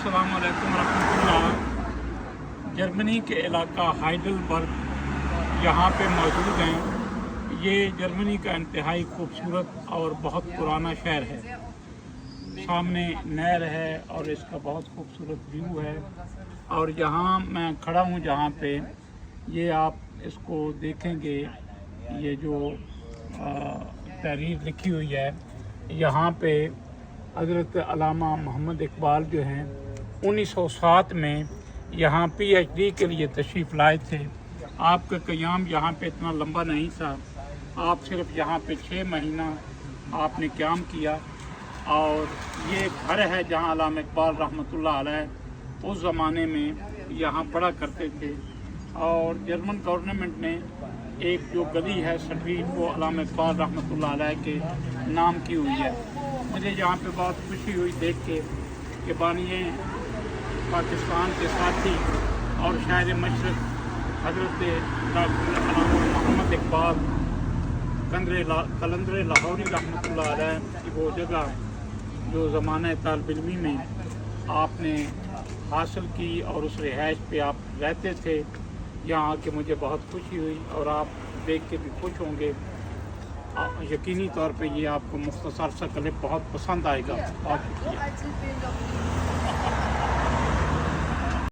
अस्सलाम वालेकुम रहमतुल्लाह। जर्मनी के इलाका हाइडेलबर्ग यहाँ पे मौजूद हैं। ये जर्मनी का इंतहाई खूबसूरत और बहुत पुराना शहर है। सामने नहर है और इसका बहुत खूबसूरत व्यू है। और यहाँ मैं खड़ा हूँ जहाँ पे ये आप इसको देखेंगे, ये जो तहरीर लिखी हुई है यहाँ पे हज़रत अल्लामा मोहम्मद इकबाल जो हैं 1907 में यहाँ PhD के लिए तशरीफ़ लाए थे। आपका क़याम यहाँ पे इतना लंबा नहीं था, आप सिर्फ यहाँ पे 6 महीना आपने क़याम किया। और ये घर है जहाँ अल्लामा इकबाल रहमतुल्लाह अलैह उस ज़माने में यहाँ पढ़ा करते थे। और जर्मन गवर्नमेंट ने एक जो गली है स्ट्रीट वो अल्लामा इकबाल रहमतुल्लाह अलैह के नाम की हुई है। मुझे यहाँ पे बहुत खुशी हुई देख के कि बानिए पाकिस्तान के साथी और शायर मशरक़ हज़रत डॉक्टर मोहम्मद इकबाल कलंदर लाहौरी रहमतुल्लाह अलैह की वो जगह जो ज़माने तालिब इल्मी में आपने हासिल की और उस रिहाइश पे आप रहते थे, यहाँ आके मुझे बहुत खुशी हुई और आप देख के भी खुश होंगे। यकीनी तौर पे ये आपको मुख्तसर सा क्लिप बहुत पसंद आएगा। बहुत शुक्रिया।